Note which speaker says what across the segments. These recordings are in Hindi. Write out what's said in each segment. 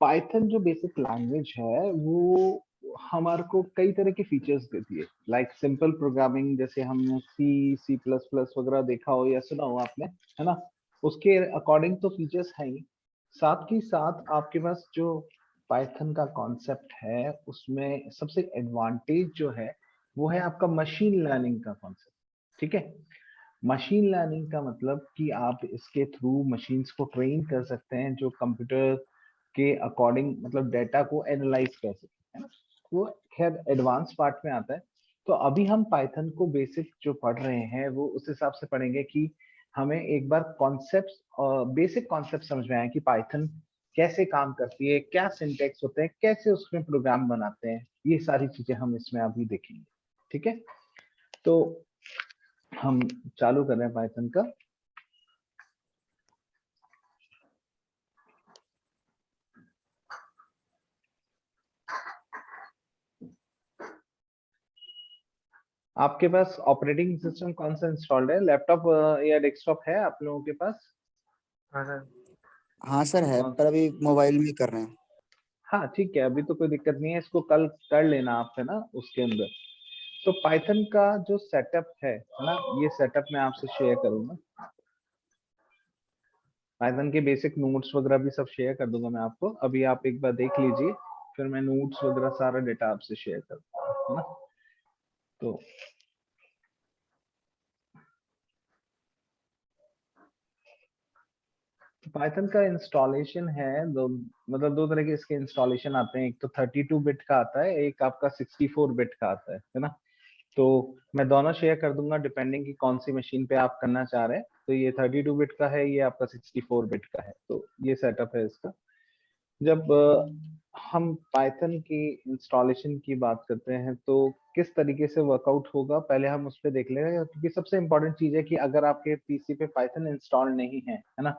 Speaker 1: पाइथन जो बेसिक लैंग्वेज है वो हमारे को कई तरह के फीचर्स देती है, लाइक सिंपल प्रोग्रामिंग, जैसे हमने सी प्लस प्लस वगैरह देखा हो या सुना हो आपने, है ना। उसके अकॉर्डिंग तो फीचर्स हैं ही, साथ ही साथ आपके पास जो पाइथन का कॉन्सेप्ट है उसमें सबसे एडवांटेज जो है वो है आपका मशीन लर्निंग का कॉन्सेप्ट। ठीक है, मशीन लर्निंग का मतलब कि आप इसके थ्रू मशीन्स को ट्रेन कर सकते हैं जो कंप्यूटर के अकॉर्डिंग मतलब डेटा को एनालाइज कर सकते हैं ना। वो खैर एडवांस पार्ट में आता है। तो अभी हम पाइथन को बेसिक जो पढ़ रहे हैं वो उस हिसाब से पढ़ेंगे कि हमें एक बार कॉन्सेप्ट और बेसिक कॉन्सेप्ट समझ में आए कि पाइथन कैसे काम करती है, क्या सिंटेक्स होते हैं, कैसे उसमें प्रोग्राम बनाते हैं, ये सारी चीजें हम इसमें अभी देखेंगे। ठीक है, तो हम चालू कर रहे हैं पाइथन का। आपके पास ऑपरेटिंग सिस्टम कौन सा इंस्टॉल्ड है, लैपटॉप या डेस्कटॉप है आप लोगों के पास?
Speaker 2: हाँ सर।
Speaker 3: हाँ सर है,
Speaker 1: कौन?
Speaker 3: पर अभी मोबाइल में कर रहे हैं।
Speaker 1: हाँ ठीक है, अभी तो कोई दिक्कत नहीं है, इसको कल कर लेना आप, है ना, उसके अंदर। तो पाइथन का जो सेटअप है ना, ये सेटअप मैं आपसे शेयर करूंगा। पाइथन के बेसिक नोट्स वगैरह भी सब शेयर कर दूंगा मैं आपको, अभी आप एक बार देख लीजिए, फिर मैं नोट्स वगैरह सारा डेटा आपसे शेयर कर दूंगा, है ना। तो पाइथन का इंस्टॉलेशन है दो, मतलब दो तरह के इसके इंस्टॉलेशन आते हैं, एक तो 32 बिट का आता है, एक आपका 64 बिट का आता है ना। तो मैं दोनों शेयर कर दूंगा डिपेंडिंग कि कौन सी मशीन पे आप करना चाह रहे हैं। तो ये 32 बिट का है, ये आपका 64 बिट का है, तो ये सेटअप है इसका। जब हम पाइथन की इंस्टॉलेशन की बात करते हैं तो किस तरीके से वर्कआउट होगा पहले हम उस पर देख लेंगे, क्योंकि सबसे इंपॉर्टेंट चीज है कि अगर आपके पीसी पे पाइथन इंस्टॉल नहीं है ना,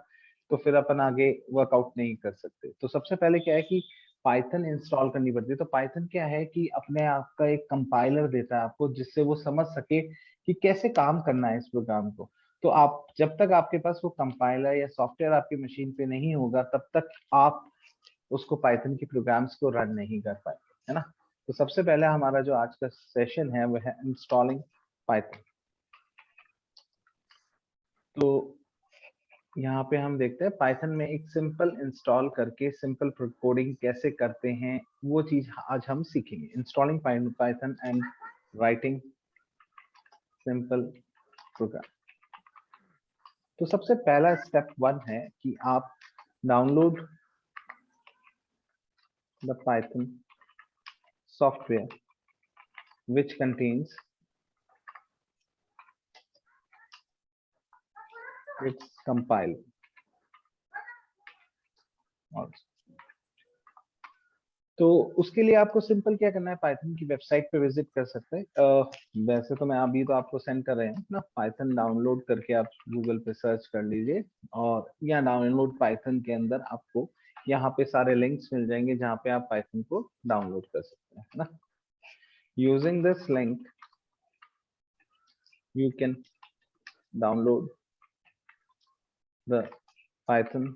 Speaker 1: तो फिर अपन आगे वर्कआउट नहीं कर सकते। तो सबसे पहले क्या है कि पाइथन इंस्टॉल करनी पड़ती है। तो पाइथन क्या है कि अपने आप का एक कंपाइलर देता है आपको, जिससे वो समझ सके कि कैसे काम करना है इस प्रोग्राम को। तो आप जब तक आपके पास वो कंपाइलर या सॉफ्टवेयर आपकी मशीन पे नहीं होगा तब तक आप उसको पाइथन की प्रोग्राम्स को रन नहीं कर पाएंगे, है ना। तो सबसे पहले हमारा जो आज का सेशन है वो है इंस्टॉलिंग पाइथन। तो यहाँ पे हम देखते हैं पाइथन में एक सिंपल इंस्टॉल करके सिंपल कोडिंग कैसे करते हैं, वो चीज आज हम सीखेंगे। Installing Python and writing simple program. तो सबसे पहला स्टेप 1 है कि आप download the Python software which contains its compile also। तो उसके लिए आपको सिंपल क्या करना है, पाइथन की वेबसाइट पे विजिट कर सकते हैं। वैसे तो मैं अभी तो आपको सेंड कर रहे हैं ना, पाइथन डाउनलोड करके आप गूगल पे सर्च कर लीजिए, और यहाँ डाउनलोड पाइथन के अंदर आपको यहाँ पे सारे लिंक्स मिल जाएंगे जहाँ पे आप पाइथन को डाउनलोड कर सकते हैं, है ना। Using this link you can download the Python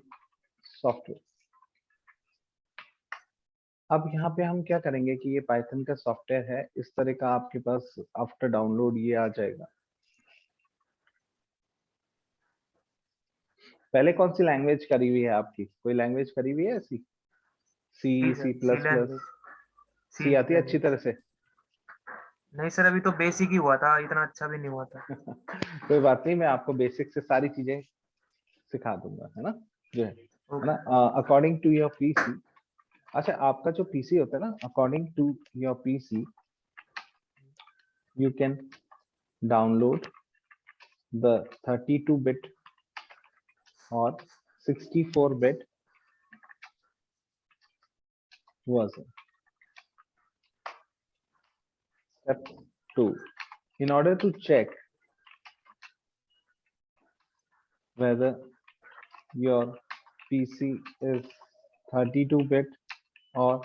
Speaker 1: software. अब यहाँ पे हम क्या करेंगे कि ये पाइथन का सॉफ्टवेयर है, इस तरह का आपके पास आफ्टर डाउनलोड ये आ जाएगा। पहले कौन सी लैंग्वेज करी हुई है आपकी, कोई लैंग्वेज करी हुई है ऐसी? सी प्लस प्लस सी आती है अच्छी तरह से?
Speaker 2: नहीं सर, अभी तो बेसिक ही हुआ था, इतना अच्छा भी नहीं हुआ था।
Speaker 1: कोई बात नहीं, मैं आपको बेसिक से सारी चीजें सिखा दूंगा, है ना, जो है ना, अकॉर्डिंग टू योर पीसी। अच्छा, आपका जो पीसी होता है ना, according to your PC you can download the 32 bit और 64 bit version. Step 2. In order to check whether your PC is 32-bit or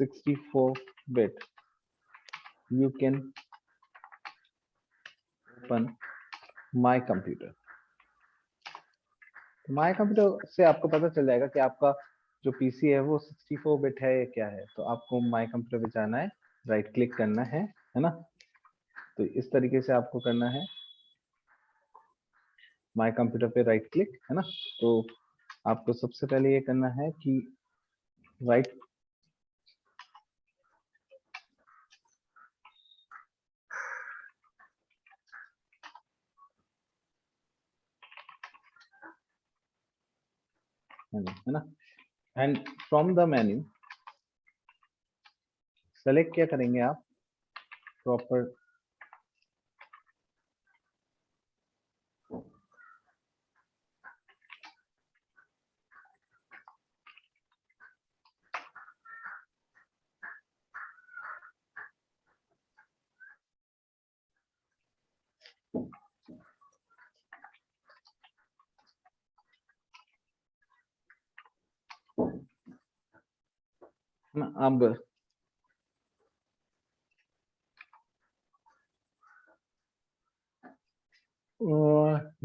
Speaker 1: 64-bit, you can open My Computer. My Computer से आपको पता चल जाएगा कि आपका जो पीसी है वो 64 बिट है या क्या है। तो आपको माय कंप्यूटर पे जाना है, राइट क्लिक करना है ना। तो इस तरीके से आपको करना है, माय कंप्यूटर पे राइट क्लिक, है ना। तो आपको सबसे पहले ये करना है कि राइट है ना, and from the menu select क्या करेंगे आप, प्रॉपर ना। अब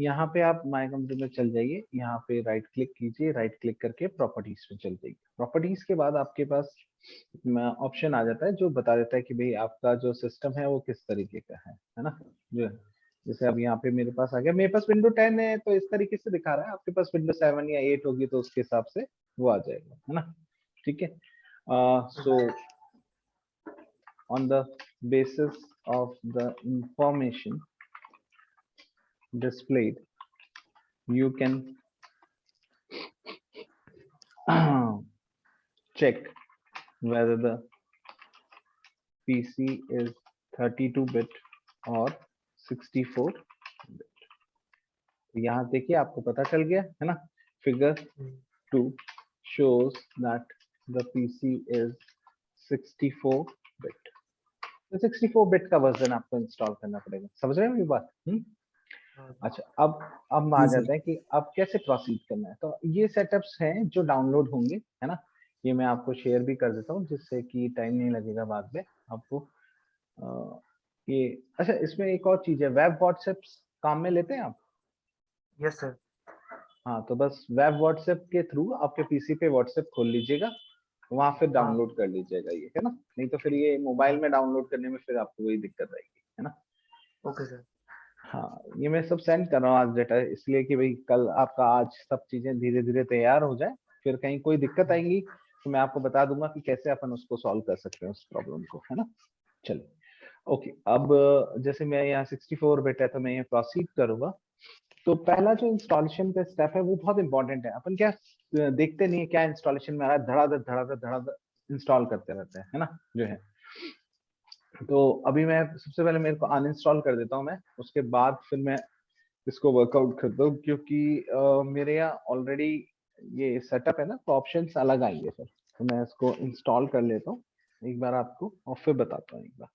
Speaker 1: यहाँ पे आप माय कंप्यूटर में चल जाइए, यहाँ पे राइट क्लिक कीजिए, राइट क्लिक करके प्रॉपर्टीज पे चल जाइए। प्रॉपर्टीज के बाद आपके पास ऑप्शन आ जाता है जो बता देता है कि भाई आपका जो सिस्टम है वो किस तरीके का है ना। जो है जैसे अब यहाँ पे मेरे पास आ गया, मेरे पास विंडो 10 है तो इस तरीके से दिखा रहा है, आपके पास विंडो 7 या 8 होगी तो उसके हिसाब से वो आ जाएगा, है ना। ठीक है, so on the basis of the information displayed, you can check whether the PC is 32-bit or 64-bit। यहाँ देखिए आपको पता चल गया है ना, figure 2 shows that the PC is 64-bit। तो 64-bit का वर्जन आपको इंस्टॉल करना पड़ेगा, समझ रहे हैं मेरी बात? अच्छा, अब आ
Speaker 3: जी सर।
Speaker 1: जाता है कि अब कैसे प्रोसीड करना है। तो ये सेटअप्स हैं जो डाउनलोड होंगे, है ना। ये मैं आपको शेयर भी कर देता हूँ जिससे कि टाइम नहीं लगेगा बाद में आपको। ये अच्छा, इसमें एक और चीज है, वेब व्हाट्सएप काम में लेते हैं आप?
Speaker 2: Yes sir.
Speaker 1: हाँ, तो बस वेब व्हाट्सएप के थ्रू आपके पीसी पे व्हाट्सएप खोल लीजिएगा, वहां फिर
Speaker 2: हाँ
Speaker 1: डाउनलोड कर लीजिएगा ये, है ना। नहीं तो फिर ये मोबाइल में डाउनलोड करने में फिर आपको वही दिक्कत आएगी, है ना।
Speaker 2: Okay sir.
Speaker 1: हाँ, ये मैं सब सेंड कर रहा हूँ आज डेटा, इसलिए कि भाई कल आपका आज सब चीजें धीरे धीरे तैयार हो जाए, फिर कहीं कोई दिक्कत आएंगी तो मैं आपको बता दूंगा कि कैसे अपन उसको सॉल्व कर सकते हैं उस प्रॉब्लम को, है ना। चलिए, ओके। अब जैसे मैं यहाँ 64 बिट है तो मैं ये प्रोसीड करूंगा। तो पहला जो इंस्टॉलेशन का स्टेप है वो बहुत इंपॉर्टेंट है। अपन क्या देखते नहीं है क्या इंस्टॉलेशन में आ रहा है, धड़ाधड़ धड़ाधड़ धड़ाधड़ इंस्टॉल करते रहते हैं, है ना, जो है। तो अभी मैं सबसे पहले मेरे को अनइंस्टॉल कर देता हूँ मैं, उसके बाद फिर मैं इसको वर्कआउट करता हूँ, क्योंकि मेरे यहाँ ऑलरेडी ये सेटअप है ना, तो ऑप्शंस अलग आएंगे फिर। तो मैं इसको इंस्टॉल कर लेता हूँ एक बार आपको और फिर बताता हूँ एक बार।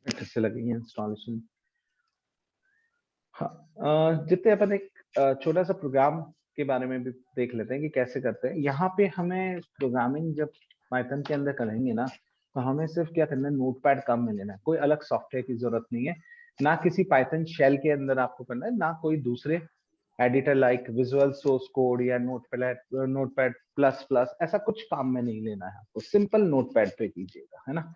Speaker 1: कैसे लगेगी इंस्टॉलेशन? हाँ, जितने अपन एक छोटा सा प्रोग्राम के बारे में भी देख लेते हैं कि कैसे करते हैं। यहाँ पे हमें प्रोग्रामिंग जब पाइथन के अंदर करेंगे ना, तो हमें सिर्फ क्या करना है, नोटपैड काम में लेना है, कोई अलग सॉफ्टवेयर की जरूरत नहीं है, ना किसी पाइथन शेल के अंदर आपको करना है, ना कोई दूसरे editor like visual source code या नोटपैड प्लस प्लस, ऐसा कुछ काम में नहीं लेना है आपको, सिंपल नोटपैड पे कीजिएगा, है ना।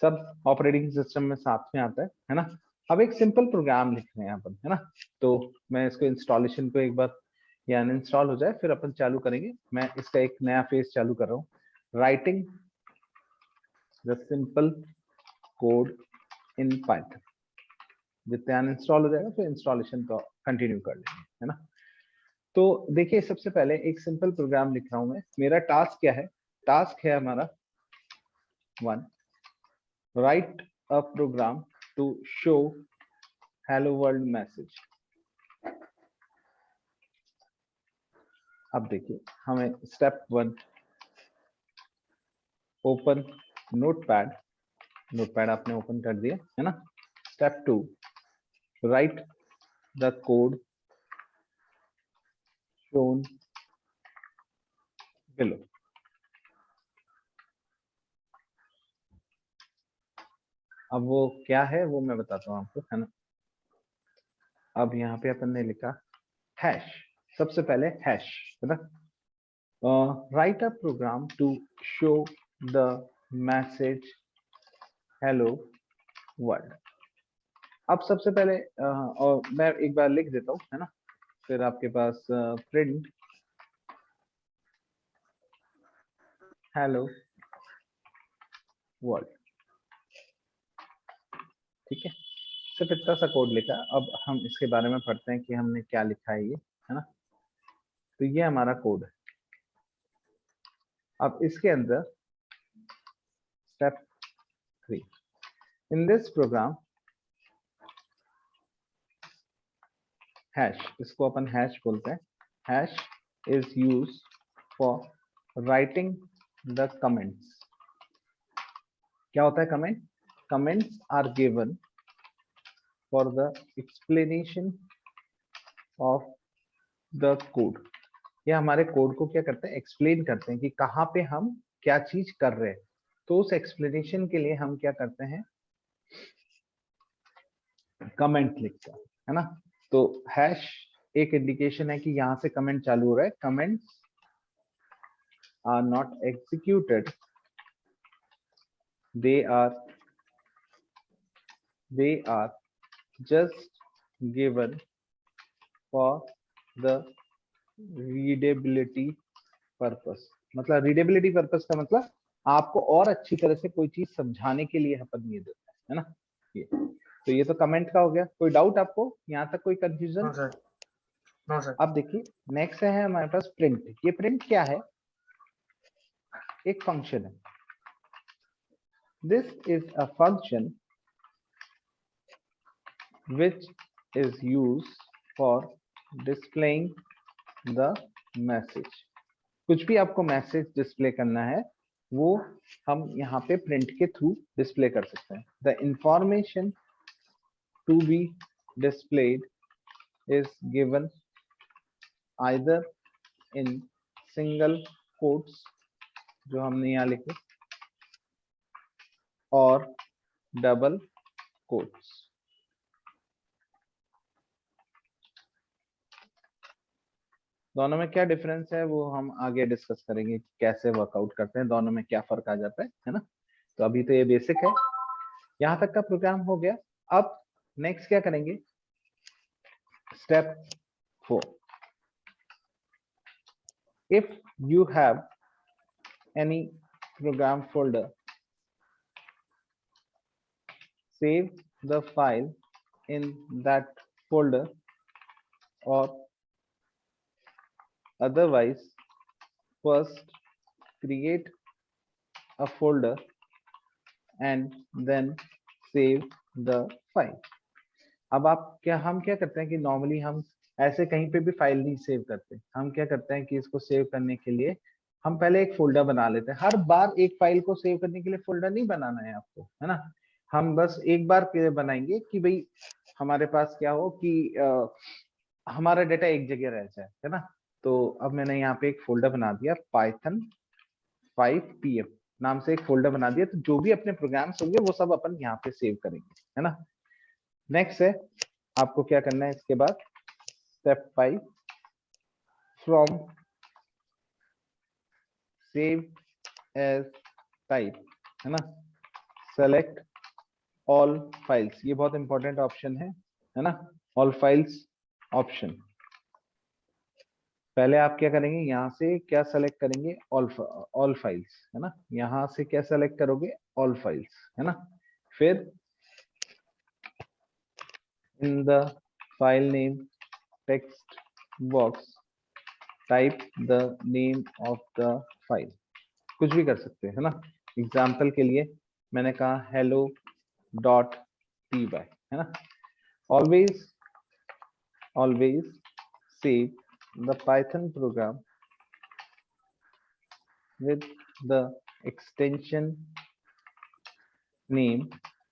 Speaker 1: सब ऑपरेटिंग सिस्टम में साथ में आता है ना। अब एक सिंपल प्रोग्राम लिख रहे हैं अपन, है ना। तो मैं इसको इंस्टॉलेशन को एक बार ये अनइंस्टॉल हो जाए फिर अपन चालू करेंगे। मैं इसका एक नया फेज चालू कर रहा हूँ, writing the simple code in Python. जितने अनइंस्टॉल हो जाएगा फिर इंस्टॉलेशन को कंटिन्यू कर लेंगे, है ना। तो देखिए, सबसे पहले एक सिंपल प्रोग्राम लिख रहा हूं मैं। मेरा टास्क क्या है? टास्क है हमारा 1, write a program to show hello world message. अब देखिए हमें स्टेप 1 ओपन नोटपैड, नोटपैड आपने ओपन कर दिया है ना। Step 2 right the code shown below. अब वो क्या है वो मैं बताता हूँ आपको, है ना। अब यहाँ पे अपन ने लिखा हैश, सबसे पहले हैश, है ना। Write a program to show the message hello world. अब सबसे पहले और मैं एक बार लिख देता हूँ, है ना। फिर आपके पास प्रिंट हेलो वर्ल्ड, ठीक है। सिर्फ इतना सा कोड लिखा। अब हम इसके बारे में पढ़ते हैं कि हमने क्या लिखा है ये, है ना। तो ये हमारा कोड है। अब इसके अंदर step 3 in this program hash, इसको अपन हैश बोलते हैं। Hash is use for writing the comments. क्या होता है comment? Comments are given for the explanation of the code. ये हमारे कोड को क्या करते हैं? एक्सप्लेन करते हैं कि कहाँ पे हम क्या चीज कर रहे हैं। तो उस एक्सप्लेनेशन के लिए हम क्या करते हैं? कमेंट लिखते हैं, है ना। तो हैश एक इंडिकेशन है कि यहाँ से कमेंट चालू हो रहा है। Comments are not executed, they are just given for the readability purpose। मतलब रीडेबिलिटी पर्पस का मतलब आपको और अच्छी तरह से कोई चीज समझाने के लिए अपन ये देते हैं, है ना। ये तो ये तो कमेंट का हो गया। कोई डाउट आपको यहाँ तक? कोई confusion?
Speaker 2: No sir, no sir.
Speaker 1: अब देखिए नेक्स्ट है हमारे पास प्रिंट। ये प्रिंट क्या है? एक फंक्शन है। This is a function which is used for displaying the message। कुछ भी आपको मैसेज डिस्प्ले करना है वो हम यहाँ पे प्रिंट के थ्रू डिस्प्ले कर सकते हैं। The information to be displayed is given either in single quotes, जो हमने यहाँ लिखे, और डबल quotes। दोनों में क्या डिफरेंस है वो हम आगे डिस्कस करेंगे, कैसे वर्कआउट करते हैं, दोनों में क्या फर्क आ जाता है ना। तो अभी तो ये बेसिक है। यहाँ तक का प्रोग्राम हो गया। अब नेक्स्ट क्या करेंगे? Step 4 if you have any program folder, save the file in that folder और otherwise first create a folder and then save the file। अब आप क्या, हम क्या करते हैं कि नॉर्मली हम ऐसे कहीं पे भी फाइल नहीं सेव करते। हम क्या करते हैं कि इसको सेव करने के लिए हम पहले एक फोल्डर बना लेते हैं। हर बार एक फाइल को सेव करने के लिए फोल्डर नहीं बनाना है आपको, है ना। हम बस एक बार के लिए बनाएंगे कि भाई हमारे पास क्या हो कि हमारा डेटा एक जगह रह जाए, है ना। तो अब मैंने यहाँ पे एक फोल्डर बना दिया, python 5pm नाम से एक फोल्डर बना दिया। तो जो भी अपने प्रोग्राम्स होंगे वो सब अपन यहाँ पे सेव करेंगे, है ना। नेक्स्ट है आपको क्या करना है इसके बाद, step 5 from save as type, है ना, सेलेक्ट ऑल फाइल्स। ये बहुत इंपॉर्टेंट ऑप्शन है ना, ऑल फाइल्स ऑप्शन। पहले आप क्या करेंगे, यहाँ से क्या सेलेक्ट करेंगे? ऑल फाइल्स, है ना। यहाँ से क्या सेलेक्ट करोगे? ऑल फाइल्स, है ना। फिर in the file name text box type the name of the file. कुछ भी कर सकते हैं, है ना। एग्जाम्पल के लिए मैंने कहा hello.py, है ना। always save the Python program with the extension name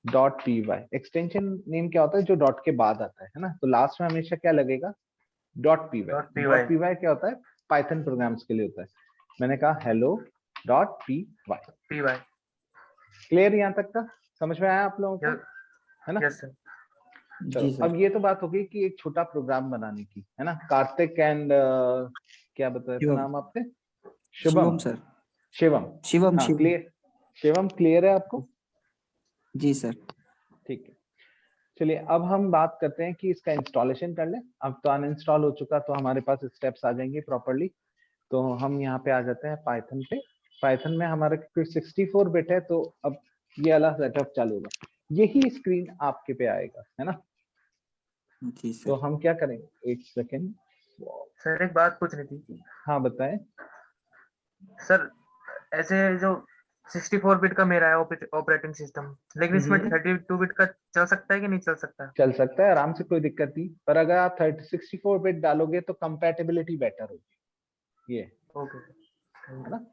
Speaker 1: .py। Extension name क्या होता है? जो डॉट के बाद आता है ना, तो लास्ट में हमेशा क्या लगेगा? .py।
Speaker 2: .py
Speaker 1: .py क्या होता है? पाइथन प्रोग्राम्स के लिए होता है। मैंने कहा hello.py।
Speaker 2: py
Speaker 1: क्लियर यहाँ तक का? समझ में आया आप लोगों को? है ना?
Speaker 2: Yes sir.
Speaker 1: चलो,
Speaker 3: जी सर।
Speaker 1: अब ये तो बात हो गई कि एक छोटा प्रोग्राम बनाने की, है ना। कार्तिक एंड क्या बताया था
Speaker 3: शिवम।
Speaker 1: नाम आपने?
Speaker 3: शिवम
Speaker 1: शुभम,
Speaker 3: सर।
Speaker 1: शिवम।
Speaker 3: शिवम
Speaker 1: हाँ
Speaker 3: शिवम।
Speaker 1: क्लियर, शिवम क्लियर है आपको?
Speaker 3: जी सर।
Speaker 1: ठीक है, चलिए अब हम बात करते हैं कि इसका इंस्टॉलेशन कर लें। अब तो अनइंस्टॉल हो चुका, तो हमारे पास स्टेप्स आ जाएंगे प्रॉपरली। तो हम यहाँ पे आ जाते हैं पाइथन पे। पाइथन में हमारा 64 बिट है, तो अब ये वाला सेटअप चालू होगा, यही स्क्रीन आपके पे आएगा, है ना।
Speaker 3: जी
Speaker 1: तो
Speaker 3: सर।
Speaker 1: हम क्या करेंगे, एक सेकेंड।
Speaker 2: सर एक बात पूछनी थी
Speaker 1: हाँ बताएं।
Speaker 2: सर, ऐसे जो 64 बिट का मेरा है ऑपरेटिंग सिस्टम, लेकिन इसमें 32 बिट का चल सकता है कि नहीं चल सकता?
Speaker 1: चल सकता है आराम से, कोई दिक्कत नहीं। पर अगर आप 64 बिट डालोगे तो कंपैटिबिलिटी बेटर होगी, ये
Speaker 2: ओके
Speaker 1: है ना।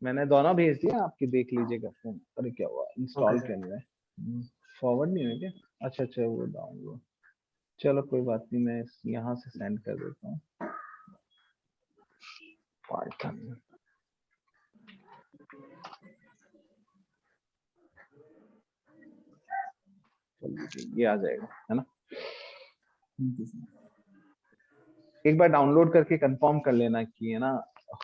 Speaker 1: मैंने दोनों भेज दिया, आपकी देख लीजिएगा फोन। अरे क्या हुआ, इंस्टॉल
Speaker 2: सर।
Speaker 1: कर रहा है, फॉरवर्ड नहीं हो क्या? अच्छा अच्छा, वो डाउनलोड। चलो कोई बात नहीं, मैं यहाँ से सेंड कर देता हूँ। पाइथन ये आ जाएगा, है ना।
Speaker 3: जी सर।
Speaker 1: एक बार डाउनलोड करके कंफर्म कर लेना कि है ना,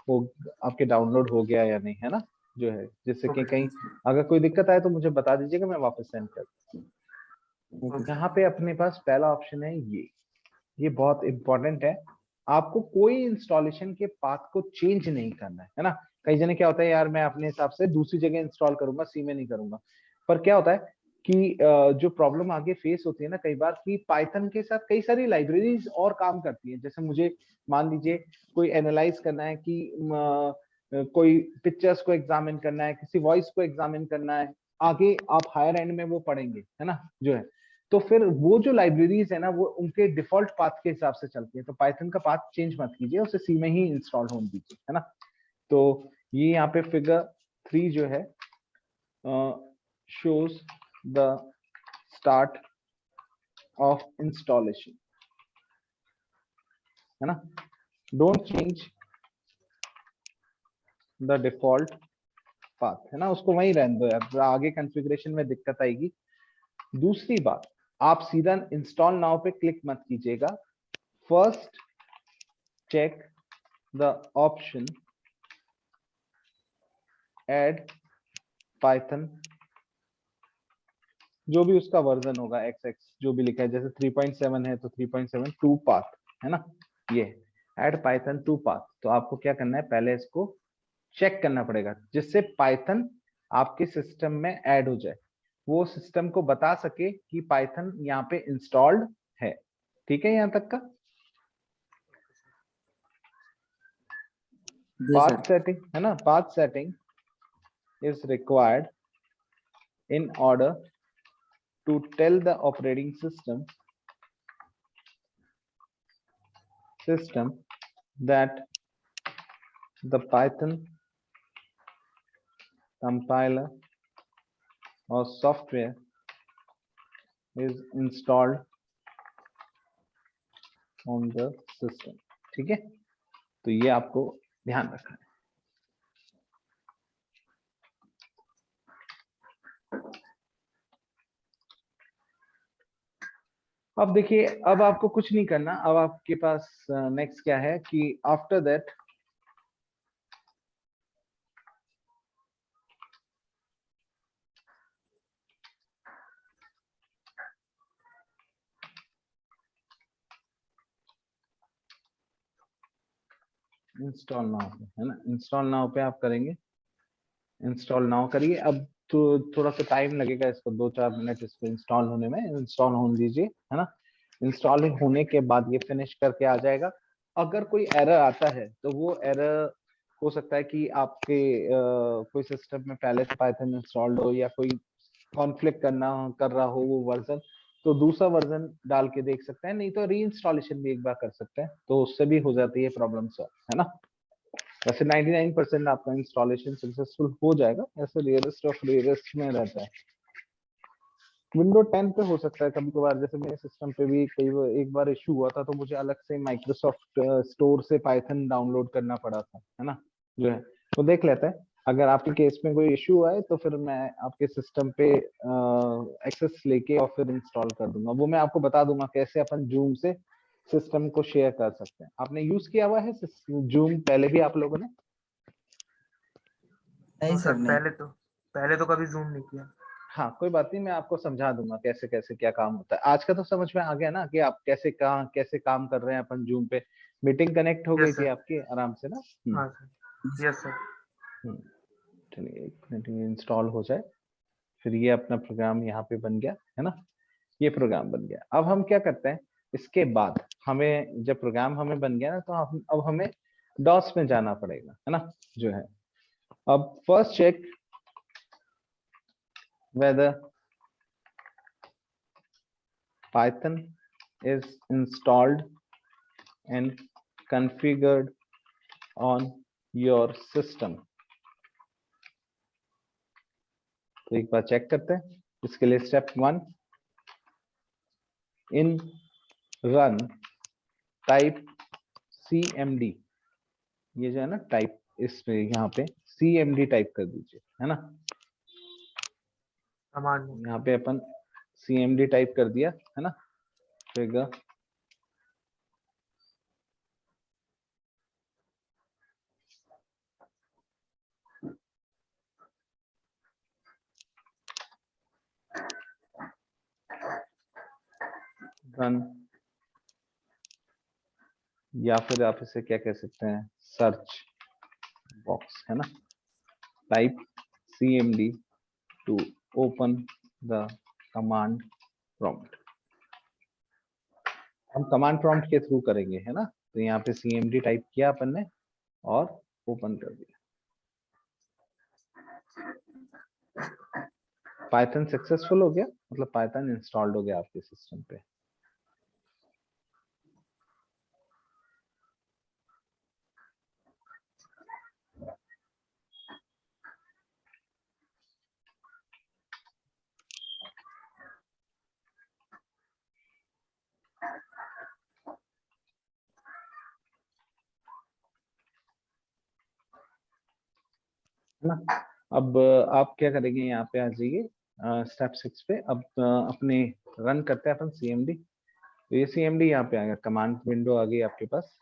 Speaker 1: हो आपके डाउनलोड हो गया या नहीं, है ना, जो है, जिससे कि
Speaker 2: ओके
Speaker 1: कहीं अगर कोई दिक्कत आए तो मुझे बता दीजिएगा, मैं वापस सेंड कर दूँ।
Speaker 3: Okay sir.
Speaker 1: यहाँ पे अपने पास पहला ऑप्शन है ये बहुत इंपॉर्टेंट है। आपको कोई इंस्टॉलेशन के पाथ को चेंज नहीं करना है ना। कई जने क्या होता है, यार मैं अपने हिसाब से दूसरी जगह इंस्टॉल करूंगा, सी में नहीं करूंगा। पर क्या होता है कि जो प्रॉब्लम आगे फेस होती है ना कई बार, कि पाइथन के साथ कई सारी लाइब्रेरीज और काम करती हैं। जैसे मुझे मान लीजिए कोई एनालाइज करना है कि कोई पिक्चर्स को एग्जामिन करना है, किसी वॉइस को एग्जामिन करना है, आगे आप हायर एंड में वो पढ़ेंगे, है ना, जो है। तो फिर वो जो लाइब्रेरीज है ना, वो उनके डिफॉल्ट पाथ के हिसाब से चलती है। तो पाइथन का पाथ चेंज मत कीजिए, उसे सी में ही इंस्टॉल होने दीजिए, है ना। तो ये यहाँ पे फिगर 3 जो है shows the start of installation, है ना। Don't change the default path, है ना, उसको वहीं रहने दो यार, आगे कॉन्फ़िगरेशन में दिक्कत आएगी। दूसरी बात, आप सीधा इंस्टॉल नाउ पे क्लिक मत कीजिएगा। First check the option add Python, जो भी उसका वर्जन होगा, XX जो भी लिखा है, जैसे 3.7 है तो 3.7 टू पाथ, है ना, ये ऐड पाइथन टू पाथ। तो आपको क्या करना है, पहले इसको चेक करना पड़ेगा, जिससे पाइथन आपके सिस्टम में ऐड हो जाए, वो सिस्टम को बता सके कि पाइथन यहाँ पे इंस्टॉल्ड है। ठीक है यहाँ तक का?
Speaker 3: जी सर।
Speaker 1: पाथ सेटिंग, है ना, path setting is required in order to tell the operating system that the Python compiler or software is installed on the system। ठीक है, तो ये आपको ध्यान रखना है। अब देखिए, अब आपको कुछ नहीं करना। अब आपके पास नेक्स्ट क्या है कि आफ्टर दैट इंस्टॉल नाउ पे, है ना, इंस्टॉल नाउ पे आप करेंगे। इंस्टॉल नाउ करिए। अब तो थोड़ा सा टाइम लगेगा इसको, 2-4 मिनट इसको इंस्टॉल होने में। इंस्टॉल होने दीजिए, है ना। इंस्टॉल होने के बाद ये फिनिश करके आ जाएगा। अगर कोई एरर आता है तो वो एरर हो सकता है कि आपके कोई सिस्टम में पहले से पाइथन इंस्टॉल्ड हो, या कोई कॉन्फ्लिक्ट कर रहा हो वो वर्जन, तो दूसरा वर्जन डाल के देख सकते हैं, नहीं तो री इंस्टॉलेशन भी एक बार कर सकते हैं, तो उससे भी हो जाती है प्रॉब्लम सॉल्व, है ना। वैसे 99% आपका इंस्टॉलेशन सक्सेसफुल हो जाएगा, ऐसे रेयरेस्ट ऑफ रेयरेस्ट में रहता है। विंडो 10 पे हो सकता है कभी कभार, जैसे मेरे सिस्टम पे भी एक बार इशू हुआ था, तो मुझे अलग से माइक्रोसॉफ्ट स्टोर से पाइथन डाउनलोड करना पड़ा था, है ना, जो है तो देख लेते हैं। अगर आपके केस में कोई इशू आए तो फिर मैं आपके सिस्टम पे एक्सेस लेके और फिर इंस्टॉल कर दूंगा। वो मैं आपको बता दूंगा कैसे अपन जूम से सिस्टम को शेयर कर सकते हैं। आपने यूज किया हुआ है जूम पहले भी आप लोगों ने?
Speaker 3: नहीं
Speaker 2: सर
Speaker 3: सर, नहीं।
Speaker 2: पहले तो कभी जूम नहीं किया।
Speaker 1: हाँ कोई बात नहीं, मैं आपको समझा दूंगा कैसे कैसे क्या काम होता है। आज का तो समझ में आ गया ना कि आप कैसे कहाँ कैसे काम कर रहे हैं अपन जूम पे। मीटिंग कनेक्ट हो गई
Speaker 2: यस
Speaker 1: थी
Speaker 2: सर।
Speaker 1: आपकी आराम से ना?
Speaker 2: हाँ सर। Yes sir.
Speaker 1: चलिए एक मिनट ये इंस्टॉल हो जाए, फिर ये अपना प्रोग्राम यहाँ पे बन गया है ना, ये प्रोग्राम बन गया। अब हम क्या करते हैं, इसके बाद हमें जब प्रोग्राम हमें बन गया ना, तो अब हमें डॉस में जाना पड़ेगा, है ना, जो है। अब first check whether Python is installed and configured on your system। तो एक बार चेक करते हैं। इसके लिए स्टेप 1, इन रन टाइप cmd, ये जो है ना टाइप, इसमें यहाँ पे cmd टाइप कर दीजिए, है ना।
Speaker 2: कमांड
Speaker 1: यहाँ पे अपन cmd टाइप कर दिया, है ना। फिगर रन, या फिर आप इसे क्या कह सकते हैं, सर्च बॉक्स, है ना, type cmd to open the command prompt. हम कमांड प्रॉम्प्ट के थ्रू करेंगे, है ना। तो यहाँ पे cmd टाइप किया अपन ने और ओपन कर दिया। पाइथन सक्सेसफुल हो गया, मतलब पाइथन इंस्टॉल्ड हो गया आपके सिस्टम पे। है ना। अब आप क्या करेंगे, यहाँ पे आ जाइए स्टेप 6 पे। अब अपने रन करते हैं अपन cmd। तो ये cmd यहाँ पे आ गया, कमांड विंडो आ गई आपके पास।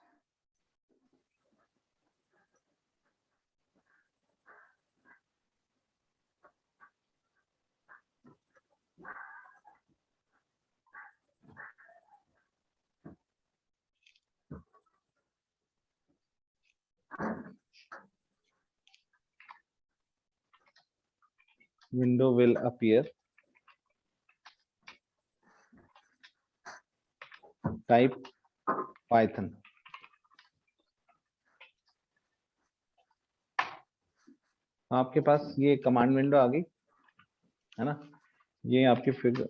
Speaker 1: window will appear, type python। आपके पास ये कमांड विंडो आ गई, है ना। ये आपकी फिगर,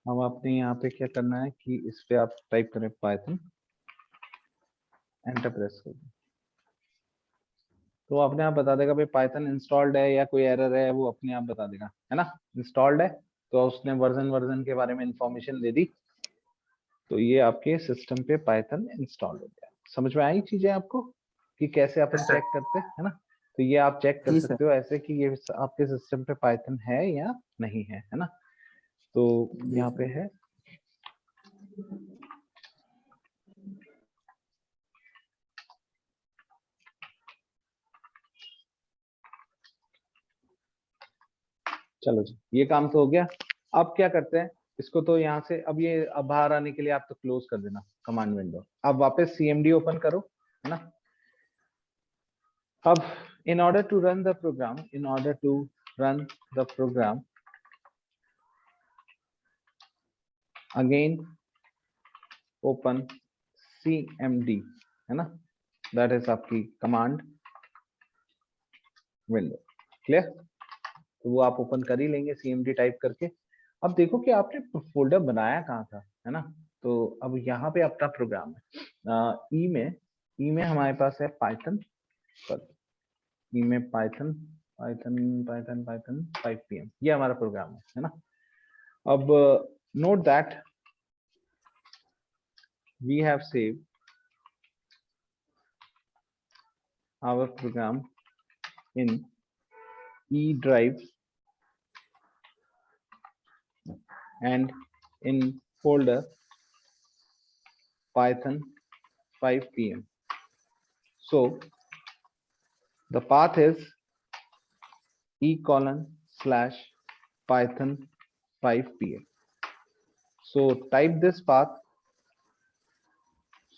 Speaker 1: अब आपने यहाँ पे क्या करना है कि इस पे आप टाइप करें पाइथन, एंटर प्रेस कर दें। तो अपने आप बता देगा भाई पाइथन इंस्टॉल्ड है या कोई एरर है, वो अपने आप बता देगा, है ना। इंस्टॉल्ड है तो उसने वर्जन के बारे में इंफॉर्मेशन दे दी, तो ये आपके सिस्टम पे पाइथन इंस्टॉल हो गया। समझ में आई चीजें आपको कि कैसे अपन
Speaker 2: सर।
Speaker 1: चेक करते हैं, है ना। तो ये आप चेक कर
Speaker 3: जी सर।
Speaker 1: सकते हो ऐसे कि ये आपके सिस्टम पे पाइथन है या नहीं है ना। तो
Speaker 3: जी
Speaker 1: यहाँ पे
Speaker 3: सर।
Speaker 1: है, चलो जी ये काम तो हो गया। अब क्या करते हैं, इसको तो यहाँ से अब ये अब बाहर आने के लिए आप तो क्लोज कर देना कमांड विंडो। अब वापस cmd ओपन करो, है ना। अब in order to run the program, again open cmd, है ना, that is आपकी कमांड विंडो। क्लियर? तो वो आप ओपन कर ही लेंगे cmd टाइप करके। अब देखो कि आपने फोल्डर बनाया कहाँ था, है ना। तो अब यहाँ पे अपना प्रोग्राम है ई में हमारे पास है पाइथन, ई में Python Python Python Python 5 pm, ये हमारा प्रोग्राम है ना। अब note that we have saved our program in E drive and in folder Python 5 pm. So the path is e:/Python 5 pm. So type this path.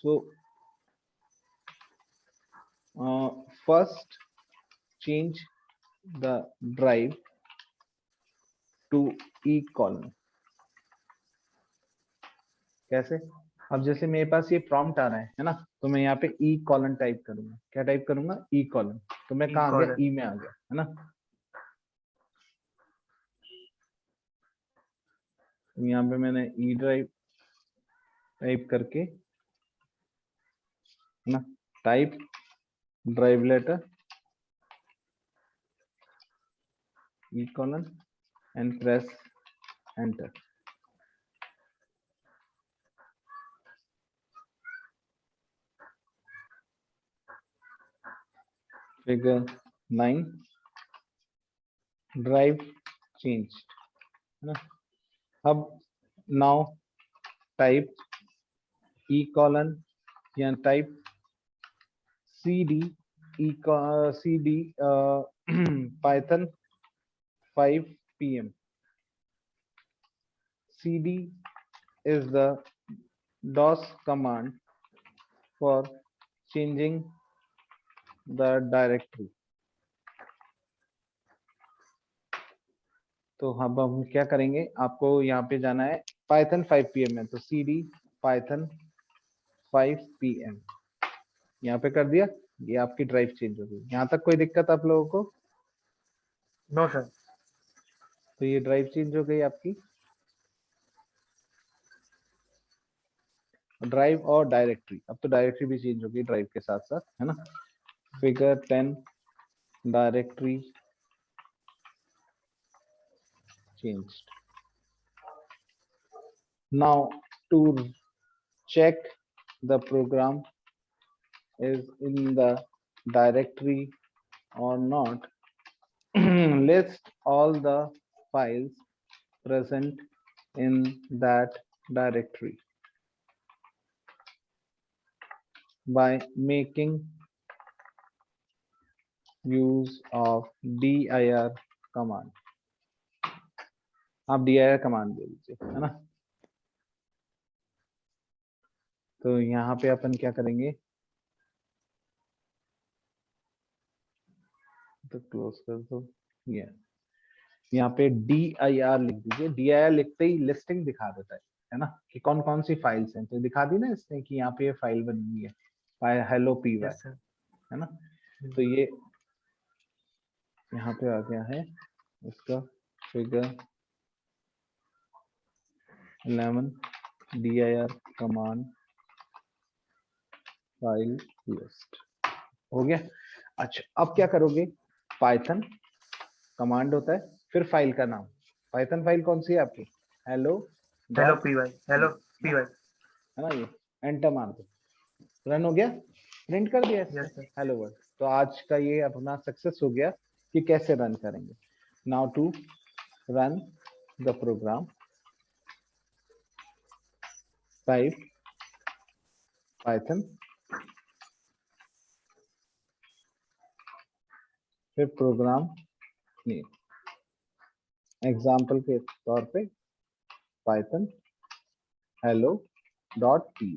Speaker 1: So first change the drive to e:. कैसे? अब जैसे मेरे पास ये प्रॉम्प्ट आ रहा है ना, तो मैं यहाँ पे e: टाइप करूंगा। क्या टाइप करूंगा? e:। तो मैं कहाँ आ गया? ई में आ गया, है ना। यहाँ पे मैंने ई ड्राइव टाइप करके, है ना, type drive letter e:, and press enter. Figure 9 drive changed, है ना। अब now type e:, या type cd cd Python 5 pm. cd is the DOS command for changing the directory. तो अब हम क्या करेंगे, आपको यहाँ पे जाना है Python 5 pm है, तो cd Python 5 pm यहाँ पे कर दिया। ये आपकी ड्राइव चेंज हो गई। यहाँ तक कोई दिक्कत आप लोगों को?
Speaker 2: No sir.
Speaker 1: तो ये ड्राइव चेंज हो गई आपकी, ड्राइव और डायरेक्टरी। अब तो डायरेक्टरी भी चेंज हो गई ड्राइव के साथ साथ, है ना। Figure 10 directory changed. Now to check the program is in the directory or not, list all the files present in that directory by making use of dir command. आप dir कमांड दे दीजिए, है ना। तो यहाँ पे अपन क्या करेंगे, तो क्लोज कर दो। ये यहाँ पे dir लिख दीजिए। dir लिखते ही लिस्टिंग दिखा देता है ना, कि कौन कौन सी फाइल्स हैं। तो दिखा दी ना इसने कि यहाँ पे ये फाइल बनी हुई है hello py,
Speaker 2: यस सर।
Speaker 1: है ना। तो ये यहाँ पे आ गया है इसका figure 11 dir command file list हो गया। अच्छा, अब क्या करोगे, पाइथन कमांड होता है, फिर फाइल का नाम। पाइथन फाइल कौन सी है आपकी? hello
Speaker 2: py, hello py।
Speaker 1: है ना। ये एंटर मार दो, रन हो गया, प्रिंट कर दिया इसने
Speaker 2: यस सर।
Speaker 1: Hello world. तो आज का ये अपना सक्सेस हो गया कि कैसे रन करेंगे। Now to run the program, type Python, फिर प्रोग्राम नेम, एग्जाम्पल के तौर पे पाइथन hello.py।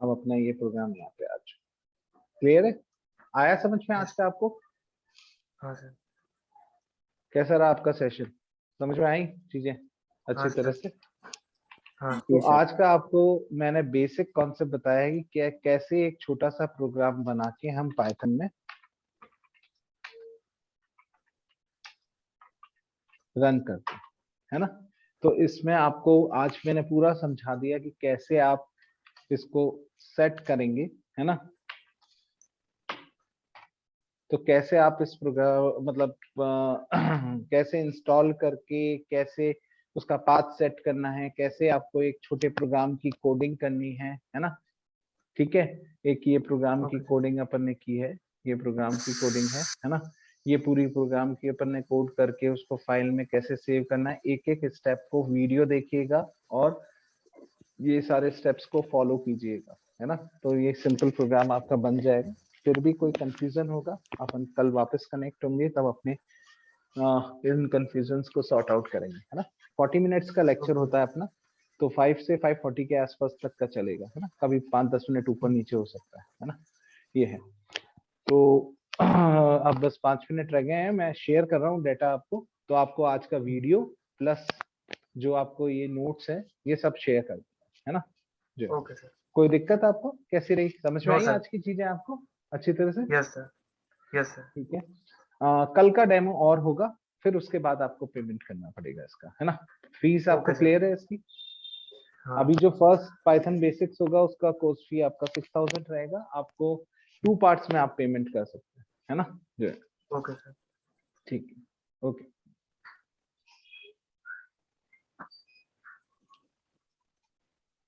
Speaker 1: अब अपना ये प्रोग्राम यहाँ पे आ चुका। क्लियर है? आया समझ में आज का आपको?
Speaker 2: हाँ सर।
Speaker 1: कैसा रहा आपका सेशन? समझ में आई चीजें अच्छी
Speaker 2: हाँ
Speaker 1: तरह
Speaker 2: सर।
Speaker 1: से?
Speaker 2: हाँ
Speaker 1: तो
Speaker 3: सर।
Speaker 1: आज का आपको मैंने बेसिक कॉन्सेप्ट बताया है कि कैसे एक छोटा सा प्रोग्राम बना के हम पाइथन में रन करते हैं, है ना। तो इसमें आपको आज मैंने पूरा समझा दिया कि कैसे आप इसको सेट करेंगे, है ना। तो कैसे आप इस प्रोग्राम मतलब कैसे इंस्टॉल करके कैसे उसका पाथ सेट करना है, कैसे आपको एक छोटे प्रोग्राम की कोडिंग करनी है ना। ठीक है, एक ये प्रोग्राम की कोडिंग अपन ने की है, ये प्रोग्राम की कोडिंग है ना। ये पूरी प्रोग्राम की अपन ने कोड करके उसको फाइल में कैसे सेव करना है, एक एक स्टेप को वीडियो देखिएगा और ये सारे स्टेप्स को फॉलो कीजिएगा, है ना। तो ये सिंपल प्रोग्राम आपका बन जाएगा। फिर भी कोई कंफ्यूजन होगा अपन कल वापस कनेक्ट होंगे, तब अपने इन कंफ्यूजन्स को सॉर्ट आउट करेंगे, है ना। 40 मिनट्स का लेक्चर होता है अपना, तो 5 से 5:40 के आसपास तक का चलेगा, है ना। कभी 5-10 मिनट ऊपर नीचे हो सकता है ना। ये है। तो अब बस 5 मिनट रह गए हैं, मैं शेयर कर रहा हूँ डाटा आपको। तो आपको आज का वीडियो प्लस जो आपको ये नोट्स है ये सब शेयर कर दिया, है ना। जो
Speaker 2: ओके सर।
Speaker 1: कोई दिक्कत आपको, कैसी रही, समझ में
Speaker 2: नो
Speaker 1: आई
Speaker 2: सर।
Speaker 1: आज की चीजें आपको अच्छी तरह से?
Speaker 2: Yes sir. Yes sir.
Speaker 1: ठीक है। कल का डेमो और होगा, फिर उसके बाद आपको पेमेंट करना पड़ेगा इसका, है ना। फीस आपको
Speaker 2: ओके सर।
Speaker 1: क्लियर है इसकी?
Speaker 2: हाँ।
Speaker 1: अभी जो फर्स्ट पाइथन बेसिक्स होगा उसका कोर्स फी आपका 6000 रहेगा। आपको 2 पार्ट्स में आप पेमेंट कर सकते हैं, है ना। जो है
Speaker 2: ओके सर।
Speaker 1: ठीक है, ओके।